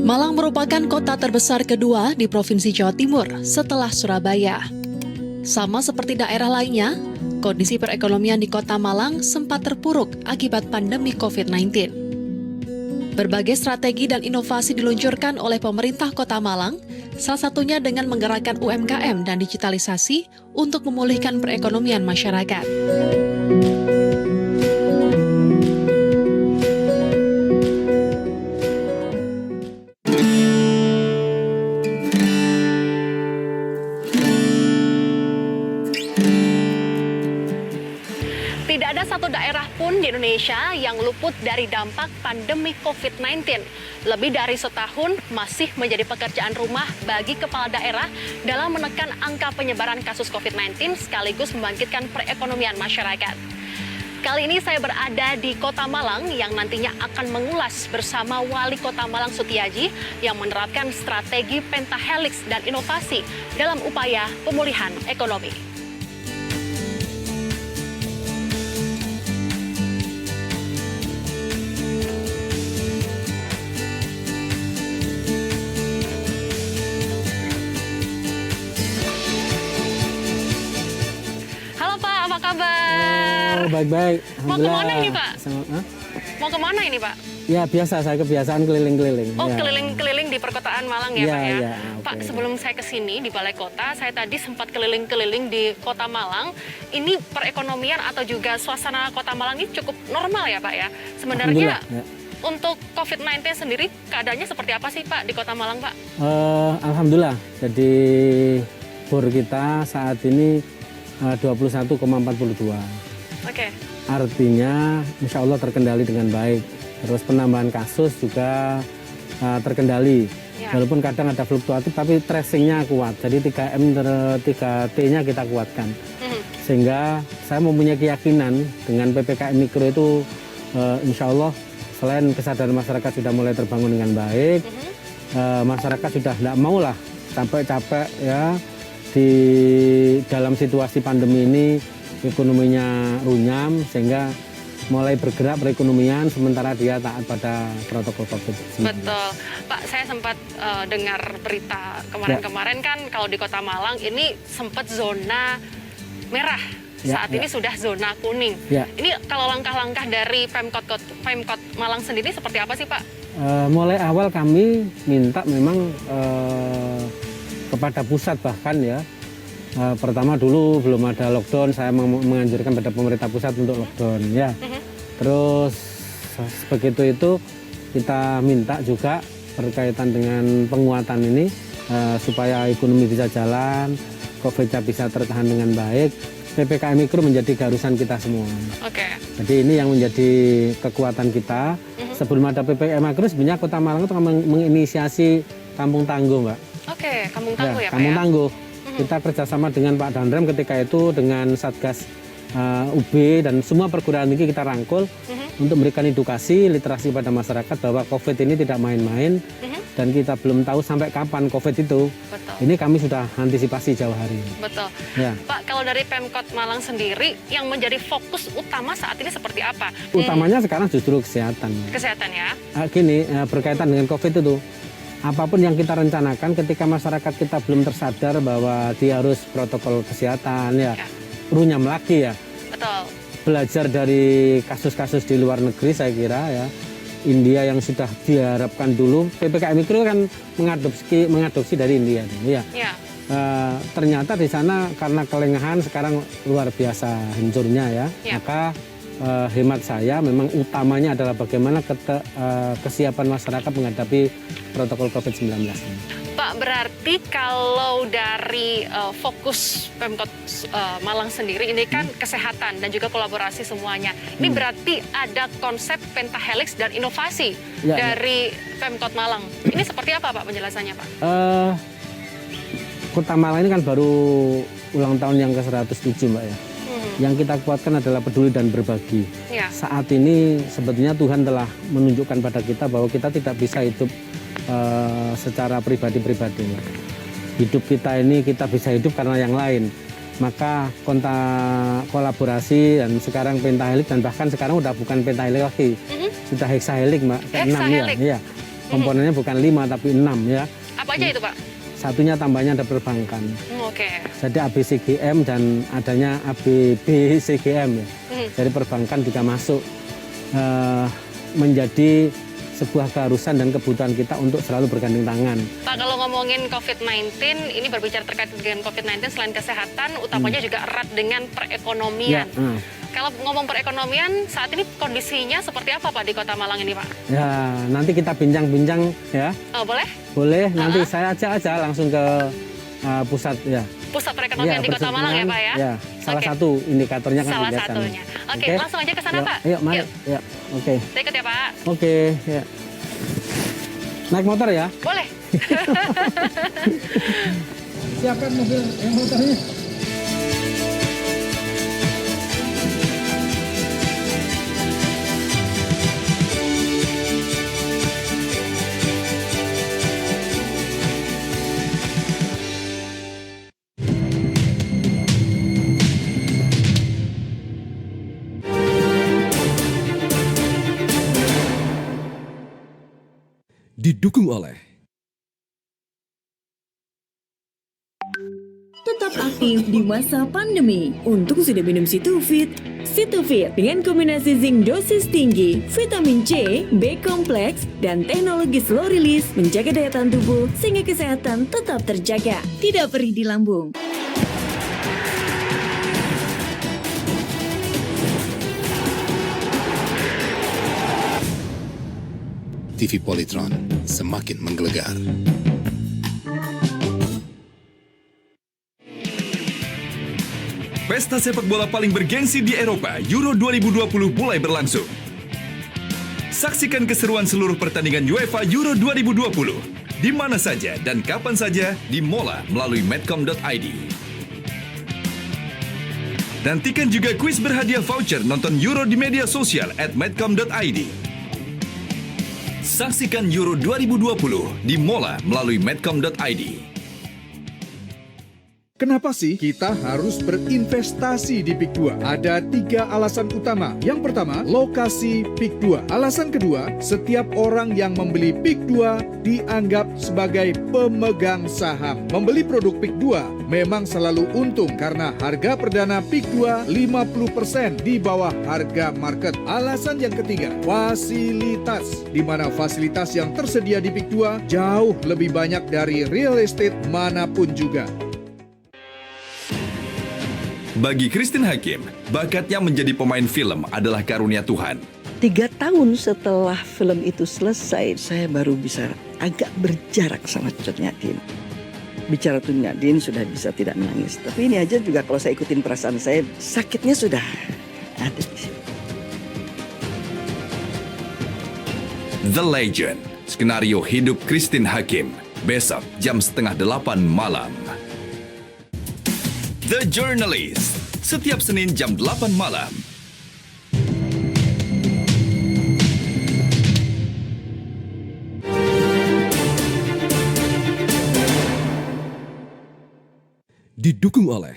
Malang merupakan kota terbesar kedua di Provinsi Jawa Timur setelah Surabaya. Sama seperti daerah lainnya, kondisi perekonomian di Kota Malang sempat terpuruk akibat pandemi COVID-19. Berbagai strategi dan inovasi diluncurkan oleh pemerintah Kota Malang, salah satunya dengan menggerakkan UMKM dan digitalisasi untuk memulihkan perekonomian masyarakat. Tidak ada satu daerah pun di Indonesia yang luput dari dampak pandemi COVID-19. Lebih dari setahun masih menjadi pekerjaan rumah bagi kepala daerah dalam menekan angka penyebaran kasus COVID-19 sekaligus membangkitkan perekonomian masyarakat. Kali ini saya berada di Kota Malang yang nantinya akan mengulas bersama Wali Kota Malang Sutiaji yang menerapkan strategi pentahelix dan inovasi dalam upaya pemulihan ekonomi. Kabar? Oh, baik-baik. Mau kemana ini, Pak? Mau kemana ini, Pak? Ya, biasa. Saya kebiasaan keliling-keliling. Oh, ya. keliling-keliling di perkotaan Malang ya, Pak ya? Ya, Pak, sebelum saya ke sini di Balai Kota, saya tadi sempat keliling-keliling di Kota Malang. Ini perekonomian atau juga suasana Kota Malang ini cukup normal ya, Pak ya? Sebenarnya ya. Untuk COVID-19 sendiri, keadaannya seperti apa sih, Pak, di Kota Malang, Pak? Alhamdulillah. Jadi, bor kita saat ini 21,42. Oke. Artinya insya Allah terkendali dengan baik. Terus penambahan kasus juga terkendali. Ya. Walaupun kadang ada fluktuatif tapi tracingnya kuat. Jadi 3M, 3T-nya kita kuatkan. Sehingga saya mempunyai keyakinan dengan PPKM Mikro itu insya Allah selain kesadaran masyarakat sudah mulai terbangun dengan baik, masyarakat sudah tidak mau lah sampai capek ya. Di dalam situasi pandemi ini ekonominya runyam sehingga mulai bergerak perekonomian sementara dia taat pada protokol COVID-19. Betul. Pak, saya sempat dengar berita kemarin-kemarin kan kalau di Kota Malang ini sempat zona merah. Saat ini sudah zona kuning. Ini kalau langkah-langkah dari Pemkot Malang sendiri seperti apa sih, Pak? Mulai awal kami minta memang kepada pusat bahkan ya. Pertama dulu belum ada lockdown, saya menganjurkan pada pemerintah pusat untuk lockdown ya. Terus begitu itu kita minta juga berkaitan dengan penguatan ini supaya ekonomi bisa jalan, COVID-nya bisa tertahan dengan baik. PPKM Mikro menjadi garusan kita semua. Oke. Jadi ini yang menjadi kekuatan kita. Sebelum ada PPKM Mikro sebenarnya Kota Malang itu menginisiasi Kampung Tangguh, Mbak. Oke, Kampung Tangguh ya, Pak Kampung ya? Tangguh. Kita kerjasama dengan Pak Danrem ketika itu dengan Satgas UB dan semua perguruan tinggi kita rangkul untuk memberikan edukasi, literasi pada masyarakat bahwa COVID ini tidak main-main dan kita belum tahu sampai kapan COVID itu. Betul. Ini kami sudah antisipasi jauh hari. Betul. Ya. Pak, kalau dari Pemkot Malang sendiri yang menjadi fokus utama saat ini seperti apa? Utamanya sekarang justru kesehatan. Kesehatan ya? Gini, berkaitan dengan COVID itu. Apapun yang kita rencanakan ketika masyarakat kita belum tersadar bahwa dia harus protokol kesehatan ya. Runyam lagi ya. Betul. Belajar dari kasus-kasus di luar negeri saya kira ya. India yang sudah diharapkan dulu PPKM Mikro kan mengadopsi dari India ya. Ternyata di sana karena kelengahan sekarang luar biasa hancurnya ya. Maka hemat saya memang utamanya adalah bagaimana kesiapan masyarakat menghadapi protokol COVID-19 ini. Pak, berarti kalau dari fokus Pemkot Malang sendiri ini kan kesehatan dan juga kolaborasi semuanya. Ini berarti ada konsep pentahelix dan inovasi dari Pemkot Malang. Ini seperti apa, Pak, penjelasannya, Pak? Kota Malang ini kan baru ulang tahun yang ke-107, Mbak ya. Yang kita kuatkan adalah peduli dan berbagi. Saat ini sebetulnya Tuhan telah menunjukkan pada kita bahwa kita tidak bisa hidup secara pribadi-pribadi. Hidup kita ini kita bisa hidup karena yang lain. Maka kolaborasi dan sekarang pentahelix dan bahkan sekarang udah bukan pentahelix lagi. Sudah hexahelix, Mbak. Hexahelix. Ya. Komponennya bukan 5 tapi 6 ya. Apa aja itu Pak? Satunya tambahnya ada perbankan. Oke. Jadi ABCGM dan adanya ABBCGM ya. Jadi perbankan juga masuk menjadi sebuah keharusan dan kebutuhan kita untuk selalu bergandeng tangan. Pak, kalau ngomongin COVID-19, ini berbicara terkait dengan COVID-19, selain kesehatan, utamanya juga erat dengan perekonomian. Ya, Kalau ngomong perekonomian, saat ini kondisinya seperti apa Pak di Kota Malang ini Pak? ya nanti kita bincang-bincang ya. Oh, boleh? Boleh, nanti saya ajak aja langsung ke pusat ya. Pusat perekonomian di Kota Malang ya Pak ya? Ya, salah Oke. satu indikatornya kan Salah kegiatan. satunya. Oke, Oke. langsung aja ke sana Yuk, Pak. Yuk, mari. Yuk. Ya, oke. Saya ikut ya Pak. Oke, ya. Naik motor ya? Boleh. Siapkan mobil yang motornya. Didukung oleh Tetap aktif di masa pandemi. Untung sudah minum Situfit. Situfit dengan kombinasi zinc dosis tinggi, vitamin C, B kompleks, dan teknologi slow release menjaga daya tahan tubuh sehingga kesehatan tetap terjaga. Tidak perih di lambung. TV Polytron semakin menggelegar. pesta sepak bola paling bergengsi di Eropa, Euro 2020 mulai berlangsung. Saksikan keseruan seluruh pertandingan UEFA Euro 2020 di mana saja dan kapan saja di Mola melalui medcom.id. Nantikan juga kuis berhadiah voucher nonton Euro di media sosial @medcom.id. Saksikan Euro 2020 di Mola melalui medcom.id. Kenapa sih kita harus berinvestasi di PIK 2? Ada 3 alasan utama. Yang pertama, lokasi PIK 2. Alasan kedua, setiap orang yang membeli PIK 2 dianggap sebagai pemegang saham. Membeli produk PIK 2 memang selalu untung karena harga perdana PIK 2 50% di bawah harga market. Alasan yang ketiga, fasilitas. Di mana fasilitas yang tersedia di PIK 2 jauh lebih banyak dari real estate manapun juga. Bagi Christine Hakim, bakatnya menjadi pemain film adalah karunia Tuhan. 3 tahun setelah film itu selesai, saya baru bisa agak berjarak sama Cut Nyak-Dien. Bicara Cut Nyak-Dien sudah bisa tidak menangis. Tapi ini aja juga kalau saya ikutin perasaan saya, sakitnya sudah ada di sini. The Legend, skenario hidup Christine Hakim, besok jam 7:30 malam. The Journalist, setiap Senin jam 8 malam. Didukung oleh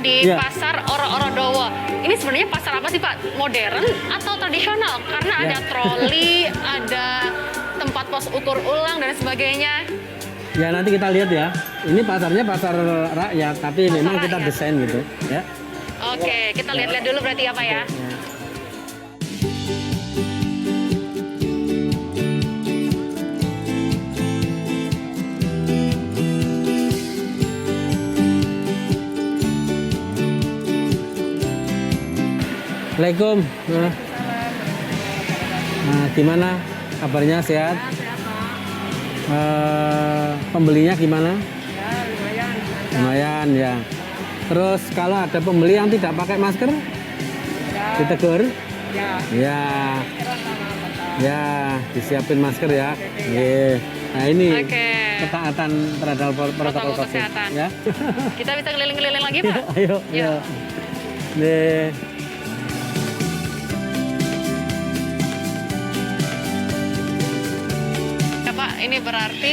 di pasar Oro-Orodowo. Ini sebenarnya pasar apa sih Pak? Modern atau tradisional? Karena ada troli, ada tempat pos ukur ulang dan sebagainya. Ya nanti kita lihat ya. Ini pasarnya pasar rakyat, tapi Pasar memang kita rakyat. desain gitu ya. Oke, kita lihat-lihat dulu berarti ya Pak ya. Assalamualaikum. Nah, gimana kabarnya, sehat? Pembelinya gimana? Ya, lumayan. Lumayan ya. Terus kalau ada pembeli yang tidak pakai masker? Ya, Ditegur? Ya. Ya, disiapin masker ya. Oke. Nah ini ketaatan terhadap protokol COVID. Kesehatan. Ya. Kita bisa keliling-keliling lagi, Pak? Ayo. Nih. Ya Pak, ini berarti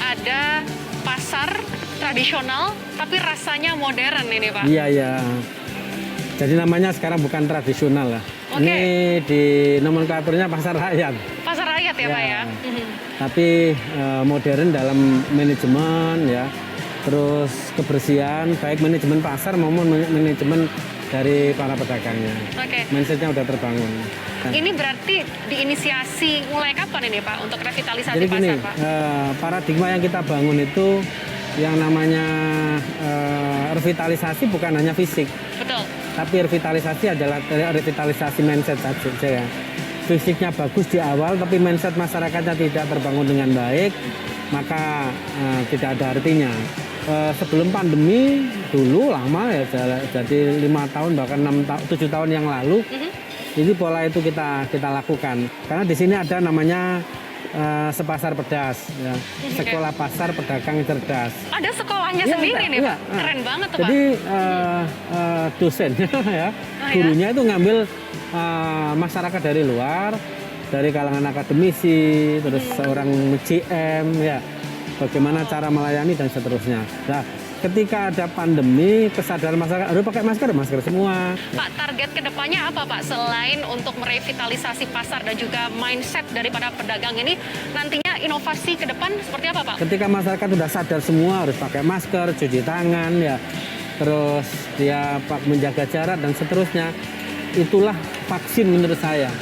ada pasar tradisional tapi rasanya modern ini Pak. Iya. Jadi namanya sekarang bukan tradisional lah. Oke. Ini di nomenklaturnya pasar rakyat. Pasar rakyat ya Pak ya? Tapi modern dalam manajemen ya. Terus kebersihan, baik manajemen pasar maupun manajemen dari para pedagangnya. Oke. Mindsetnya udah terbangun. Nah, Ini berarti diinisiasi mulai kapan ini Pak untuk revitalisasi jadi pasar gini, Pak? paradigma yang kita bangun itu yang namanya revitalisasi bukan hanya fisik, Betul. tapi revitalisasi adalah revitalisasi mindset saja ya. Fisiknya bagus di awal, tapi mindset masyarakatnya tidak terbangun dengan baik, maka tidak ada artinya. Sebelum pandemi dulu lama ya, jadi 5 tahun bahkan 7 tahun yang lalu, ini pola itu kita lakukan. Karena di sini ada namanya sepasar pedas, ya. Sekolah pasar pedagang cerdas. Ada sekolahnya Iya, sendiri nih iya. Pak. Keren banget tuh Jadi Pak. dosennya ya, gurunya itu ngambil masyarakat dari luar, dari kalangan akademisi, terus seorang GM ya, bagaimana cara melayani dan seterusnya. Nah, ketika ada pandemi, kesadaran masyarakat harus pakai masker semua. Pak, target kedepannya apa Pak? Selain untuk merevitalisasi pasar dan juga mindset daripada pedagang ini, nantinya inovasi ke depan seperti apa Pak? Ketika masyarakat sudah sadar semua harus pakai masker, cuci tangan ya, terus dia menjaga jarak dan seterusnya, itulah vaksin menurut saya.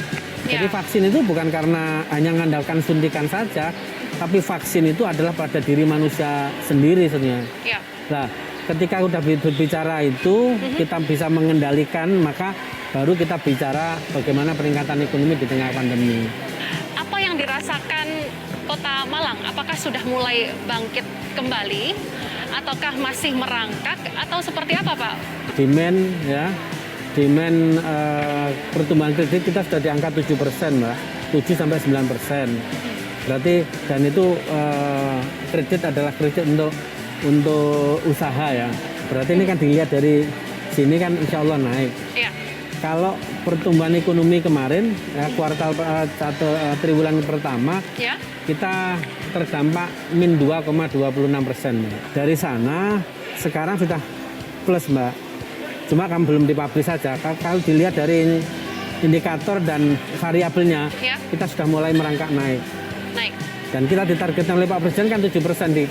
Jadi vaksin itu bukan karena hanya mengandalkan suntikan saja, tapi vaksin itu adalah pada diri manusia sendiri sebenarnya. Ya. Nah, ketika udah berbicara itu, kita bisa mengendalikan, maka baru kita bicara bagaimana peningkatan ekonomi di tengah pandemi. Apa yang dirasakan Kota Malang? Apakah sudah mulai bangkit kembali? Ataukah masih merangkak? Atau seperti apa Pak? Demand pertumbuhan kredit kita sudah di angka 7%, Mbak. 7-9%. Berarti, dan itu kredit adalah kredit untuk usaha ya. Berarti ini kan dilihat dari sini kan insya Allah naik. Iya. Kalau pertumbuhan ekonomi kemarin ya, kuartal triwulan pertama kita terdampak min 2,26%. Dari sana sekarang sudah plus Mbak. Cuma kan belum dipublish saja. Kalau dilihat dari indikator dan variabelnya, kita sudah mulai merangkak naik. Dan kita ditargetkan oleh Pak Presiden kan 7% di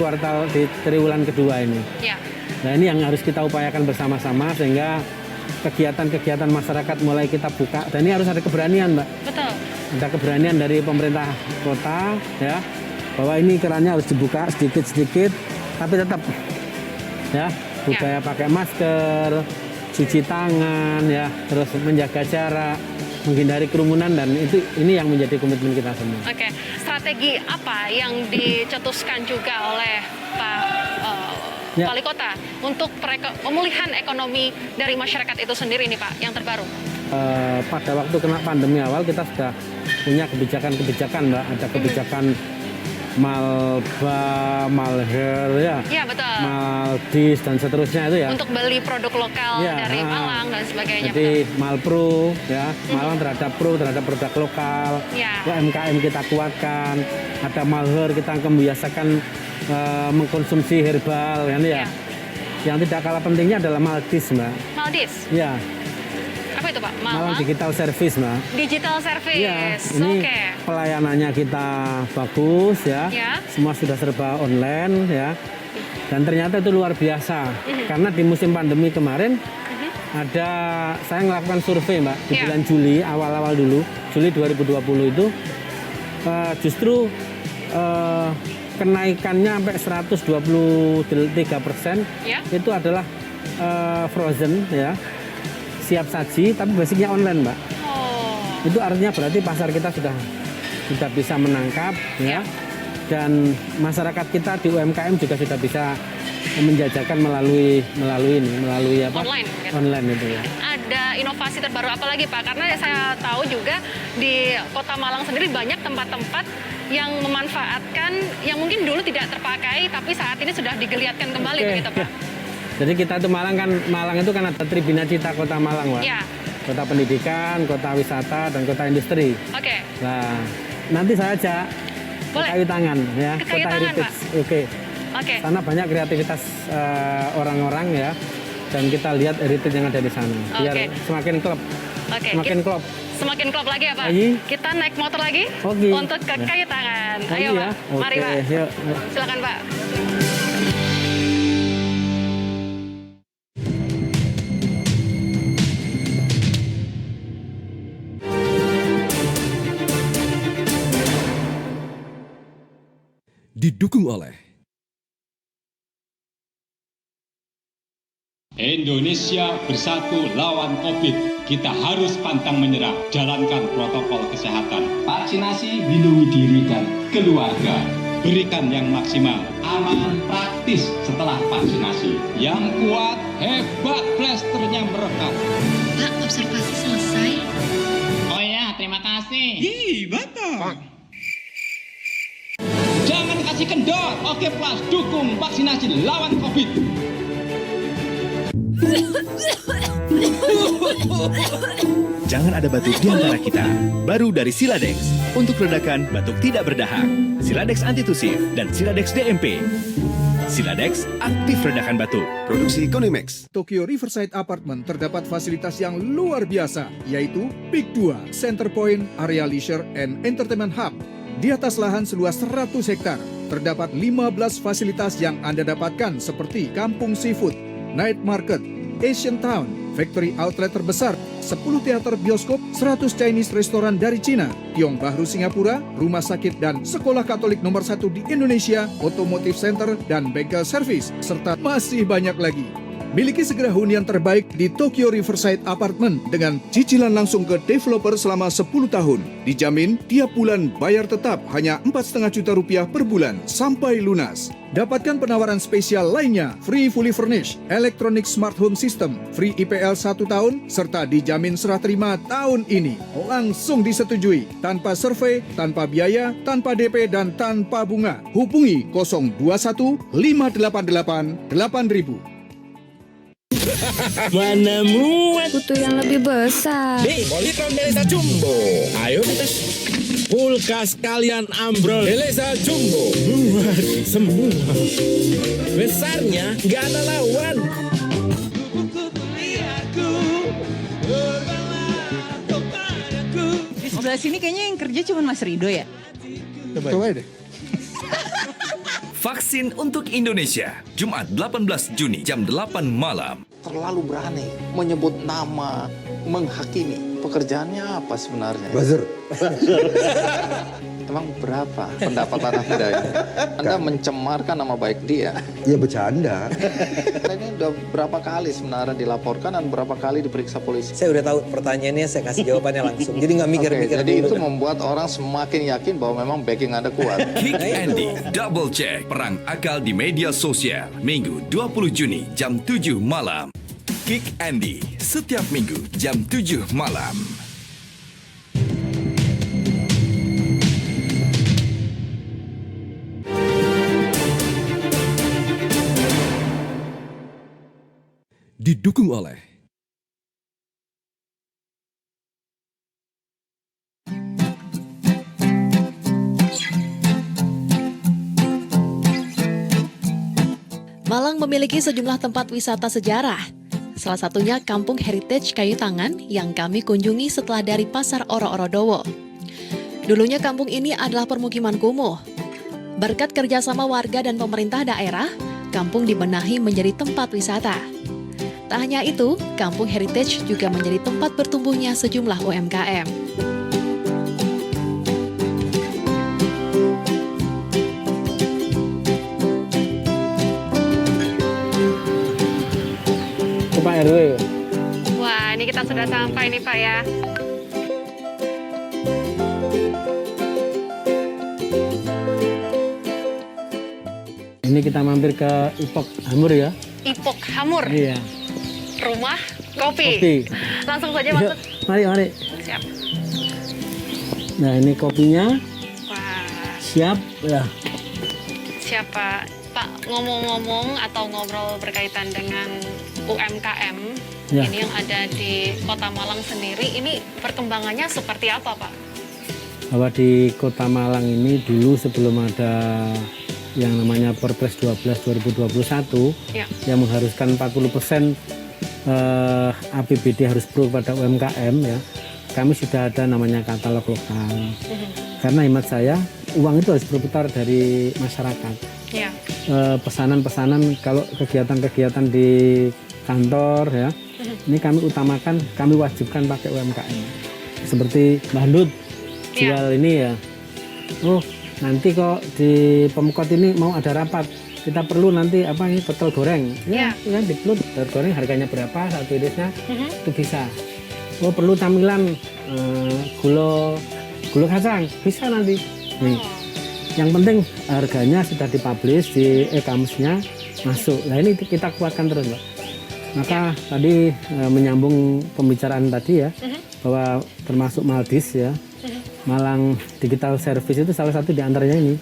triwulan kedua ini. Ya. Nah ini yang harus kita upayakan bersama-sama sehingga kegiatan-kegiatan masyarakat mulai kita buka. Dan ini harus ada keberanian, Mbak. Betul. Ada keberanian dari pemerintah kota ya, bahwa ini kerannya harus dibuka sedikit-sedikit, tapi tetap ya budaya pakai masker, cuci tangan ya, terus menjaga jarak, menghindari kerumunan, dan ini yang menjadi komitmen kita semua. Oke, strategi apa yang dicetuskan juga oleh Pak Wali Kota untuk pemulihan ekonomi dari masyarakat itu sendiri nih Pak, yang terbaru? Pada waktu kena pandemi awal kita sudah punya kebijakan-kebijakan Mbak, ada kebijakan Malba, Malher ya, betul. Maldis dan seterusnya itu ya. Untuk beli produk lokal dari Malang dan sebagainya. Jadi Malpro ya, Malang terhadap produk lokal. UMKM kita kuatkan. Ada Malher, kita membiasakan mengkonsumsi herbal kan ya. Yang tidak kalah pentingnya adalah Maldis Mbak. Maldis? Ya. Apa itu Pak? Malang Digital Service Mbak. Digital Service. Ya, ini pelayanannya kita bagus ya. Semua sudah serba online ya. Dan ternyata itu luar biasa. Karena di musim pandemi kemarin saya melakukan survei Mbak di bulan Juli, awal-awal dulu, Juli 2020 itu justru kenaikannya sampai 123% itu adalah frozen ya. Siap saji, tapi basicnya online Mbak. Itu artinya berarti pasar kita sudah bisa menangkap ya. Dan masyarakat kita di UMKM juga sudah bisa menjajakan melalui apa? Online, gitu. Online itu ya. Ada inovasi terbaru apa lagi Pak? Karena saya tahu juga di Kota Malang sendiri banyak tempat-tempat yang memanfaatkan yang mungkin dulu tidak terpakai tapi saat ini sudah digeliatkan kembali begitu Pak. Jadi kita tuh Malang itu kan ada Tribina Cita Kota Malang, Pak. Ya. Kota pendidikan, kota wisata, dan kota industri. Oke. Nah, nanti saya ajak ke Boleh. Kayu Tangan ya, Ke Kayu kota Tangan, heritage. Pak. Oke. Oke. Sana banyak kreativitas orang-orang ya. Dan kita lihat heritage yang ada di sana. Biar Oke. semakin klop. Oke. Semakin klop. Semakin klop lagi ya Pak. Ayo. Kita naik motor lagi Oke. untuk ke Kayu Tangan. Ayo ya. Pak. Mari Pak. Yuk. Silakan Pak. Didukung oleh Indonesia bersatu lawan COVID. Kita harus pantang menyerah, jalankan protokol kesehatan. Vaksinasi, lindungi diri dan keluarga. Berikan yang maksimal, aman, praktis setelah vaksinasi. Yang kuat, hebat, plasternya merekat. Pak, observasi selesai. Oh ya, terima kasih. Jangan kasih kendor. Oke Plus, dukung vaksinasi lawan COVID. Jangan ada batuk di antara kita. Baru dari Siladex. Untuk redakan batuk tidak berdahak. Siladex Antitusif dan Siladex DMP. Siladex aktif redakan batuk. Produksi Konimex. Tokyo Riverside Apartment terdapat fasilitas yang luar biasa, yaitu Peak 2, Center Point, Area Leisure and Entertainment Hub. Di atas lahan seluas 100 hektar, terdapat 15 fasilitas yang Anda dapatkan seperti kampung seafood, night market, Asian Town, factory outlet terbesar, 10 teater bioskop, 100 Chinese restoran dari Cina, Tiong Bahru Singapura, rumah sakit dan sekolah Katolik nomor 1 di Indonesia, otomotif center dan bengkel service, serta masih banyak lagi. Miliki segera hunian terbaik di Tokyo Riverside Apartment dengan cicilan langsung ke developer selama 10 tahun. Dijamin tiap bulan bayar tetap hanya 4,5 juta rupiah per bulan sampai lunas. Dapatkan penawaran spesial lainnya, free fully furnished, electronic smart home system, free IPL 1 tahun, serta dijamin serah terima tahun ini. Langsung disetujui, tanpa survei, tanpa biaya, tanpa DP, dan tanpa bunga. Hubungi 021 588 8000. Mana muat? Butuh yang lebih besar. Nih, Polytron Beleza Jumbo. Ayo dites. Kulkas kalian ambrol. Beleza Jumbo. Muat semua. Besarnya nggak ada lawan. Di sebelah sini kayaknya yang kerja cuma Mas Rido ya? Coba deh. Vaksin untuk Indonesia, Jumat 18 Juni jam 8 malam. Terlalu berani menyebut nama, menghakimi. Pekerjaannya apa sebenarnya? Buzzer. Emang berapa pendapatan Anda ini? Anda mencemarkan nama baik dia. Ya bercanda. Ini udah berapa kali sebenarnya dilaporkan dan berapa kali diperiksa polisi? Saya udah tahu pertanyaannya, saya kasih jawabannya langsung. Jadi nggak mikir-mikir. Jadi itu membuat orang semakin yakin bahwa memang backing Anda kuat. Kick Andy, double check perang akal di media sosial. Minggu 20 Juni jam 7 malam. Kick Andy, setiap minggu jam 7 malam. Didukung oleh Malang memiliki sejumlah tempat wisata sejarah. Salah satunya Kampung Heritage Kayu Tangan yang kami kunjungi setelah dari Pasar Oro-Oro Dowo. Dulunya kampung ini adalah permukiman kumuh. Berkat kerjasama warga dan pemerintah daerah, kampung dibenahi menjadi tempat wisata. Tak hanya itu, Kampung Heritage juga menjadi tempat bertumbuhnya sejumlah UMKM. Pak RW. Wah, ini kita sudah sampai nih Pak ya. Ini kita mampir ke Ipok Hamur ya. Ipok Hamur. Iya. Rumah kopi. Langsung saja Yuk, masuk. mari. Siap. Nah ini kopinya. Wah. Siap ya. Siapa Pak, ngomong-ngomong atau ngobrol berkaitan dengan UMKM Ya. ini yang ada di Kota Malang sendiri, ini perkembangannya seperti apa Pak? Bahwa di Kota Malang ini dulu sebelum ada yang namanya Perpres 12 2021 Ya. yang mengharuskan 40% APBD harus pro kepada UMKM ya, kami sudah ada namanya katalog lokal. Karena hemat saya uang itu harus berputar dari masyarakat. Ya. Pesanan-pesanan kalau kegiatan-kegiatan di kantor ya, ini kami utamakan, kami wajibkan pakai UMKM. Seperti Mbak Lut jual ini ya, oh nanti kok di Pemkot ini mau ada rapat, kita perlu nanti apa ini betel goreng ya, ya di Lut betel goreng harganya berapa satu irisnya, itu bisa. Oh perlu camilan gula kacang, bisa nanti. Yang penting harganya sudah dipublish di e-commerce-nya masuk. Nah ini kita kuatkan terus Mbak. Maka tadi menyambung pembicaraan tadi ya, bahwa termasuk Maldis ya, Malang Digital Service itu salah satu di antaranya ini.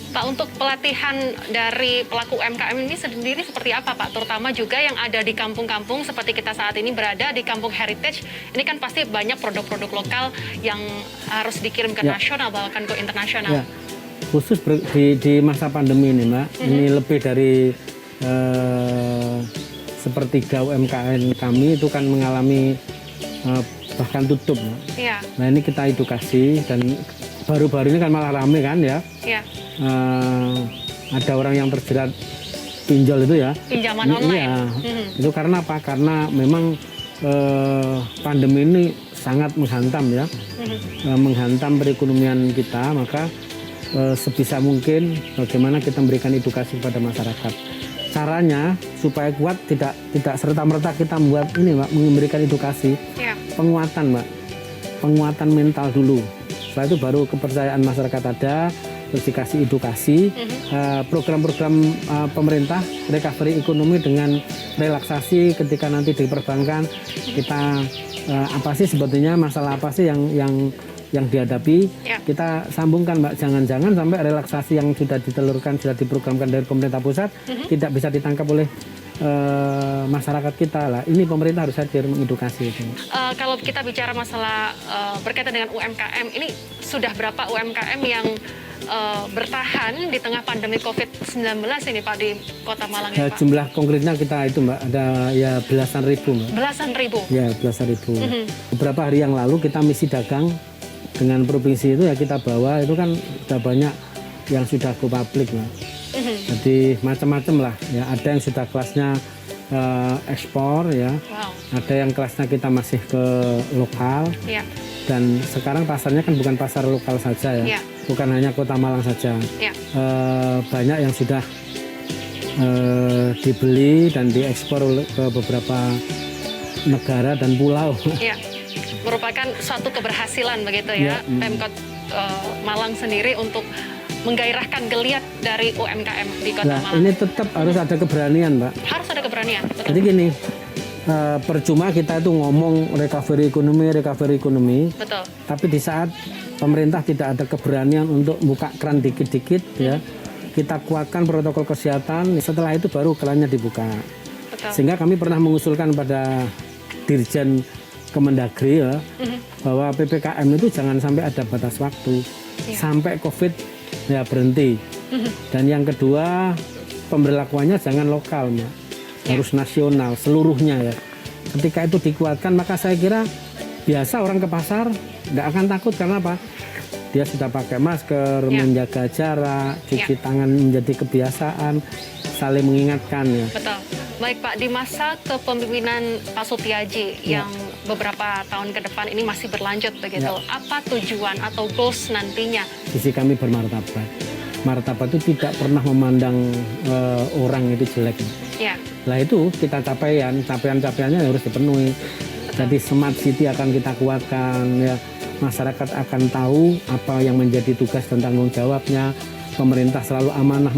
Pak, untuk pelatihan dari pelaku UMKM ini sendiri seperti apa Pak? Terutama juga yang ada di kampung-kampung seperti kita saat ini berada di Kampung Heritage. Ini kan pasti banyak produk-produk lokal yang harus dikirim ke nasional bahkan ke internasional. Ya. Khusus di masa pandemi ini Mbak, ini lebih dari sepertiga UMKM kami itu kan mengalami bahkan tutup. Iya. Nah ini kita edukasi dan baru-baru ini kan malah rame kan ya. Iya. Ada orang yang terjerat pinjol itu ya. Pinjaman online. Iya. Itu karena apa? Karena memang pandemi ini sangat menghantam ya. Menghantam perekonomian kita, maka sebisa mungkin bagaimana kita memberikan edukasi kepada masyarakat. Caranya supaya kuat tidak serta-merta kita membuat ini Mbak, memberikan edukasi. Ya. Penguatan Mbak. Penguatan mental dulu. Setelah itu baru kepercayaan masyarakat ada, terus dikasih edukasi. Program-program pemerintah recovery ekonomi dengan relaksasi ketika nanti di perbankan kita apa sih sebetulnya masalah apa sih yang dihadapi, kita sambungkan Mbak, jangan-jangan sampai relaksasi yang sudah ditelurkan, sudah diprogramkan dari pemerintah pusat tidak bisa ditangkap oleh masyarakat kita lah. Ini pemerintah harus hadir mengedukasi itu. Kalau kita bicara masalah berkaitan dengan UMKM, ini sudah berapa UMKM yang bertahan di tengah pandemi COVID-19 ini Pak di Kota Malang ya Pak? Jumlah konkretnya kita itu Mbak, ada ya belasan ribu Mbak. Belasan ribu? Ya belasan ribu. Beberapa hari yang lalu kita misi dagang dengan provinsi itu ya kita bawa, itu kan sudah banyak yang sudah go public Mbak. Jadi macam-macam lah ya, ada yang sudah kelasnya ekspor ya, ada yang kelasnya kita masih ke lokal, dan sekarang pasarnya kan bukan pasar lokal saja ya, bukan hanya Kota Malang saja, banyak yang sudah dibeli dan diekspor ke beberapa negara dan pulau. Merupakan suatu keberhasilan begitu ya, Pemkot Malang sendiri untuk menggairahkan geliat dari UMKM di Kota Malang. Ini tetap harus ada keberanian Mbak. Harus ada keberanian, betul. Jadi gini, percuma kita itu ngomong recovery ekonomi, betul. Tapi di saat pemerintah tidak ada keberanian untuk buka keran dikit-dikit ya, kita kuatkan protokol kesehatan, setelah itu baru kerannya dibuka. Betul. Sehingga kami pernah mengusulkan pada Dirjen Kemendagri ya, bahwa PPKM itu jangan sampai ada batas waktu, sampai COVID ya berhenti. Dan yang kedua, pemberlakuannya jangan lokal Mbak, harus nasional seluruhnya ya. Ketika itu dikuatkan, maka saya kira biasa orang ke pasar nggak akan takut, karena apa? Dia sudah pakai masker, menjaga jarak, cuci tangan menjadi kebiasaan, saling mengingatkan ya. Betul. Baik Pak, di masa kepemimpinan Pak Sutiaji yang beberapa tahun ke depan ini masih berlanjut begitu, apa tujuan atau goals nantinya? Visi kami bermartabat. Martabat itu tidak pernah memandang orang itu jelek. Nah itu kita capaiannya harus dipenuhi. Jadi smart city akan kita kuatkan ya. Masyarakat akan tahu apa yang menjadi tugas dan tanggung jawabnya. pemerintah selalu amanah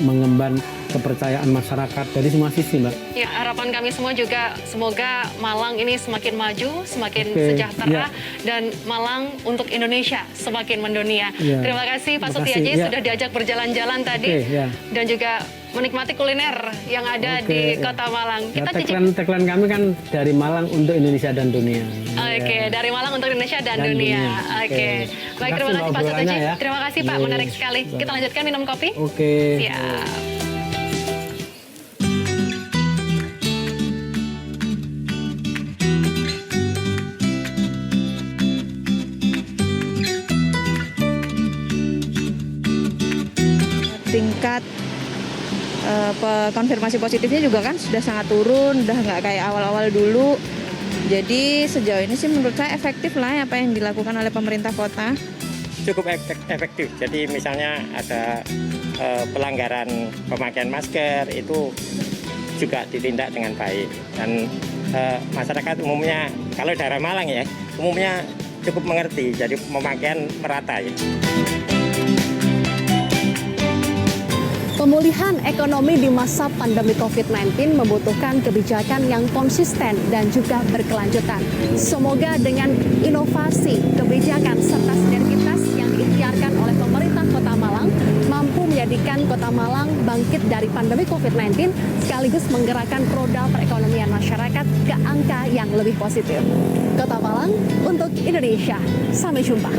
mengemban kepercayaan masyarakat dari semua sisi, Mbak. Ya, harapan kami semua juga semoga Malang ini semakin maju, semakin sejahtera, dan Malang untuk Indonesia semakin mendunia. Terima kasih Pak Sutiaji sudah diajak berjalan-jalan tadi dan juga menikmati kuliner yang ada di Kota Malang. Kita tagline kami kan dari Malang untuk Indonesia dan dunia. Dari Malang untuk Indonesia dan dunia. Baik, terima kasih Pak Sutiaji. Terima kasih Pak, menarik sekali. Kita lanjutkan minum kopi. Siap. Tingkat konfirmasi positifnya juga kan sudah sangat turun, udah nggak kayak awal-awal dulu. Jadi sejauh ini sih menurut saya efektif lah apa yang dilakukan oleh pemerintah kota. Cukup efektif. Jadi misalnya ada pelanggaran pemakaian masker itu juga ditindak dengan baik. Dan masyarakat umumnya, kalau daerah Malang ya, umumnya cukup mengerti. Jadi pemakaian merata ya. Pemulihan ekonomi di masa pandemi COVID-19 membutuhkan kebijakan yang konsisten dan juga berkelanjutan. Semoga dengan inovasi, kebijakan, serta sinergitas yang diikhtiarkan oleh pemerintah Kota Malang mampu menjadikan Kota Malang bangkit dari pandemi COVID-19 sekaligus menggerakkan roda perekonomian masyarakat ke angka yang lebih positif. Kota Malang untuk Indonesia. Sampai jumpa.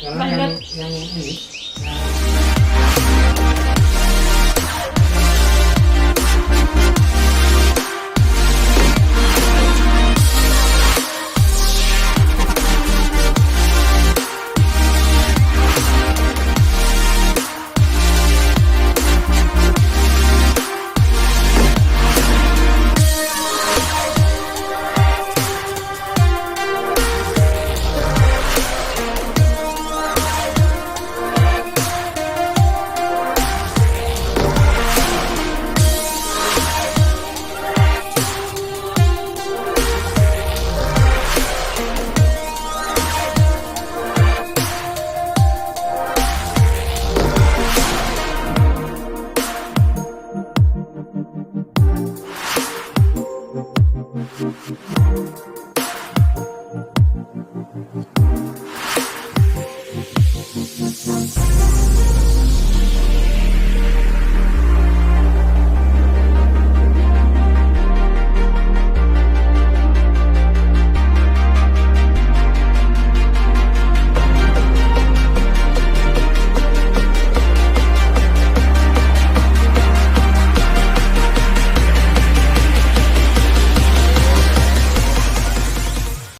Karena yang ini.